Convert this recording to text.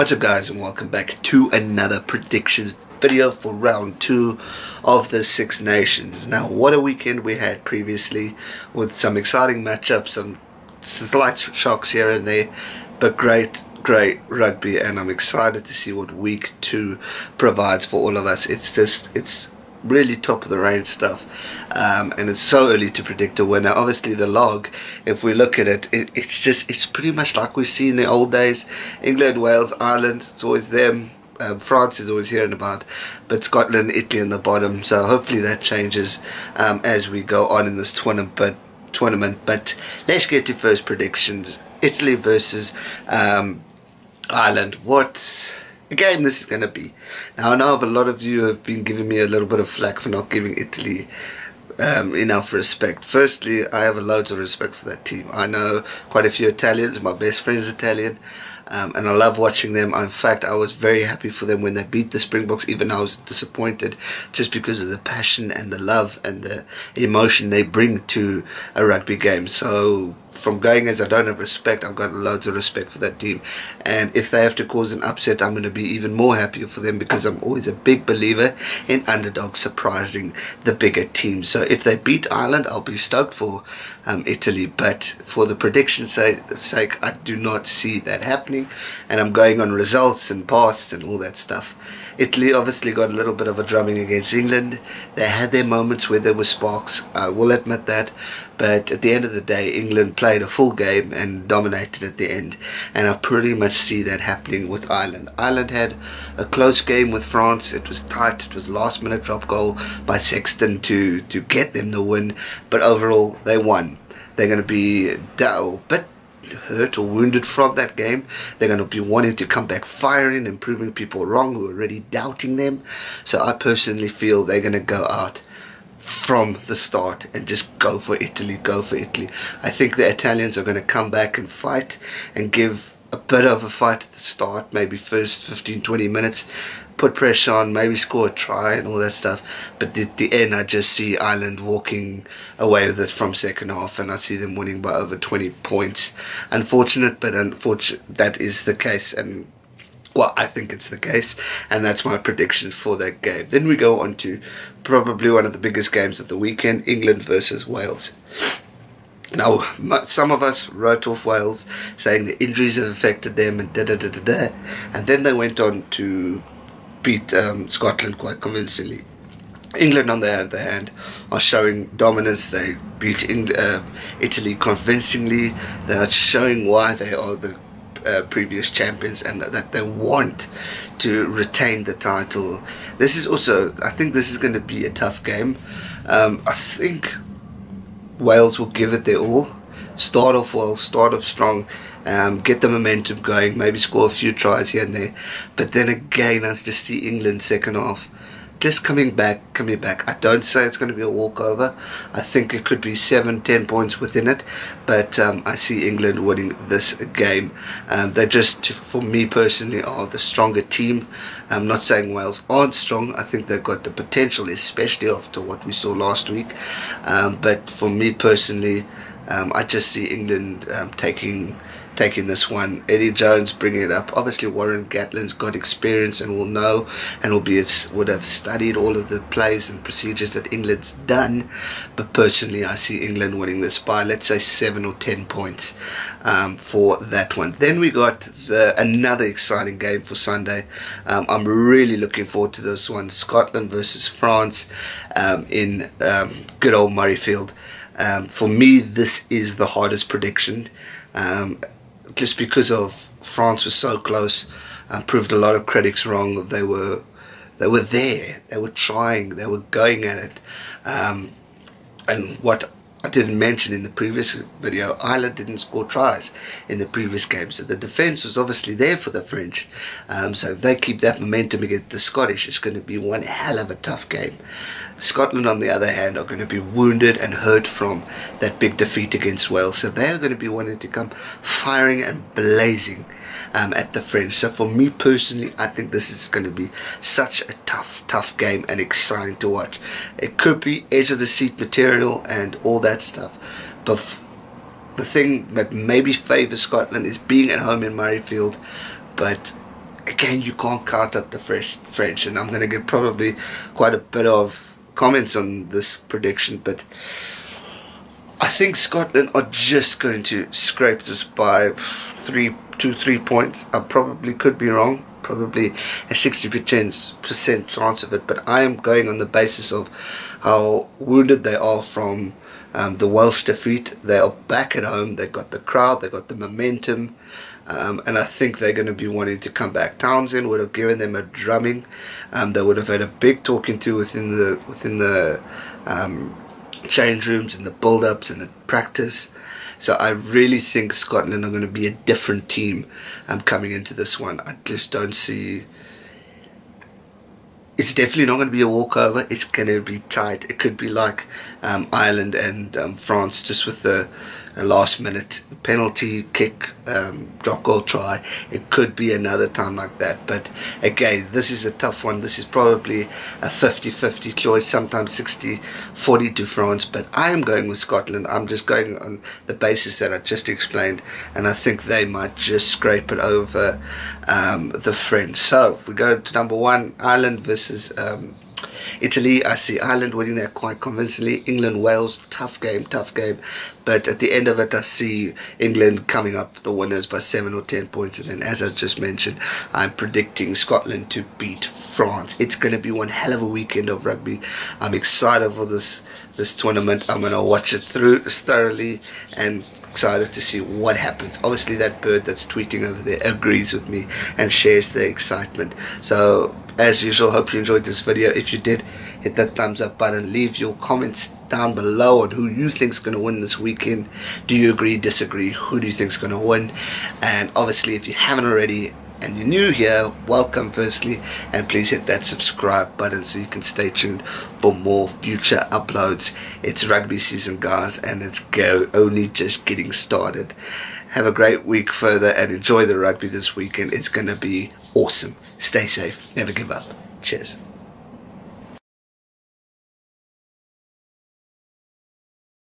What's up guys, and welcome back to another predictions video for round 2 of the Six Nations. Now what a weekend we had previously, with some exciting matchups, some slight shocks here and there, but great rugby, and I'm excited to see what week 2 provides for all of us. It's really top of the range stuff, and it's so early to predict a winner. Obviously the log, if we look at it, it's pretty much like we see in the old days. England, Wales, Ireland, it's always them. France is always here and about, but Scotland, Italy in the bottom. So hopefully that changes as we go on in this tournament. But let's get to first predictions. Italy versus Ireland. What a game this is going to be. Now I know a lot of you have been giving me a little bit of flack for not giving Italy enough respect. Firstly, I have loads of respect for that team. I know quite a few Italians. My best friend is Italian, and I love watching them. In fact, I was very happy for them when they beat the Springboks, even though I was disappointed, just because of the passion and the love and the emotion they bring to a rugby game. So from going as I don't have respect, I've got loads of respect for that team, and if they have to cause an upset, I'm going to be even more happier for them, because I'm always a big believer in underdogs surprising the bigger teams. So if they beat Ireland, I'll be stoked for Italy, but for the prediction's sake, I do not see that happening, and I'm going on results and pasts and all that stuff. Italy obviously got a little bit of a drumming against England. They had their moments where there were sparks, I will admit that, but at the end of the day, England played a full game and dominated at the end, and I pretty much see that happening with Ireland. Ireland had a close game with France. It was tight. It was last minute drop goal by Sexton to get them the win, but overall they won. They're going to be a bit hurt or wounded from that game. They're going to be wanting to come back firing and proving people wrong who are already doubting them. So I personally feel they're going to go out from the start and just go for Italy. I think the Italians are going to come back and fight and give a bit of a fight at the start, maybe first 15-20 minutes, put pressure on, maybe score a try and all that stuff, but at the end I just see Ireland walking away with it from second half, and I see them winning by over 20 points. Unfortunate, but that is the case, and well, I think it's the case, and that's my prediction for that game. Then we go on to probably one of the biggest games of the weekend, England versus Wales. Now, some of us wrote off Wales, saying the injuries have affected them and and then they went on to beat Scotland quite convincingly. England, on the other hand, are showing dominance. They beat Italy convincingly. They are showing why they are the previous champions, and that they want to retain the title. This is also, I think this is going to be a tough game. I think Wales will give it their all, start off well, start off strong, get the momentum going, maybe score a few tries here and there, but then again I just see England second half just coming back. I don't say it's going to be a walkover. I think it could be 7-10 points within it, but I see England winning this game. They just, for me personally, are the stronger team. I'm not saying Wales aren't strong. I think they've got the potential, especially after what we saw last week, but for me personally, I just see England taking this one. Eddie Jones bringing it up. Obviously Warren Gatlin's got experience and will know, and would have studied all of the plays and procedures that England's done, but personally I see England winning this by, let's say, 7 or 10 points for that one. Then we got another exciting game for Sunday. I'm really looking forward to this one, Scotland versus France in good old Murrayfield. For me, this is the hardest prediction, just because of France was so close, proved a lot of critics wrong. They were there, they were trying, they were going at it, and what I didn't mention in the previous video, Ireland didn't score tries in the previous game, so the defence was obviously there for the French. So if they keep that momentum against the Scottish, it's going to be one hell of a tough game. Scotland, on the other hand, are going to be wounded and hurt from that big defeat against Wales, so they are going to be wanting to come firing and blazing at the French. So for me personally, I think this is going to be such a tough game and exciting to watch. It could be edge of the seat material and all that stuff, but the thing that maybe favours Scotland is being at home in Murrayfield, but again, you can't count out the French, and I'm going to get probably quite a bit of comments on this prediction, but I think Scotland are just going to scrape this by 3 points. I probably could be wrong, probably a 60% chance of it, but I am going on the basis of how wounded they are from the Welsh defeat. They are back at home, they've got the crowd, they've got the momentum, and I think they're going to be wanting to come back. Townsend would have given them a drumming. They would have had a big talking to within the change rooms and the build-ups and the practice. So I really think Scotland are going to be a different team coming into this one. I just don't see... It's definitely not going to be a walkover. It's going to be tight. It could be like Ireland and France, just with a last minute penalty kick, drop goal try. It could be another time like that, but again, this is a tough one. This is probably a 50-50 choice, sometimes 60-40 to France, but I am going with Scotland. I'm just going on the basis that I just explained, and I think they might just scrape it over the French. So we go to number 1, Ireland versus Italy. I see Ireland winning that quite convincingly. England, Wales, tough game, but at the end of it I see England coming up the winners by 7 or 10 points, and then, as I just mentioned, I'm predicting Scotland to beat France. It's going to be one hell of a weekend of rugby. I'm excited for this tournament. I'm going to watch it through thoroughly and excited to see what happens. Obviously that bird that's tweeting over there agrees with me and shares the excitement. So as usual, hope you enjoyed this video. If you did, hit that thumbs up button. Leave your comments down below on who you think is going to win this weekend. Do you agree, disagree? Who do you think is going to win? And obviously, if you haven't already and you're new here, welcome firstly, and please hit that subscribe button so you can stay tuned for more future uploads. It's rugby season, guys, and it's only just getting started. Have a great week further and enjoy the rugby this weekend. It's going to be awesome. Stay safe, never give up. Cheers.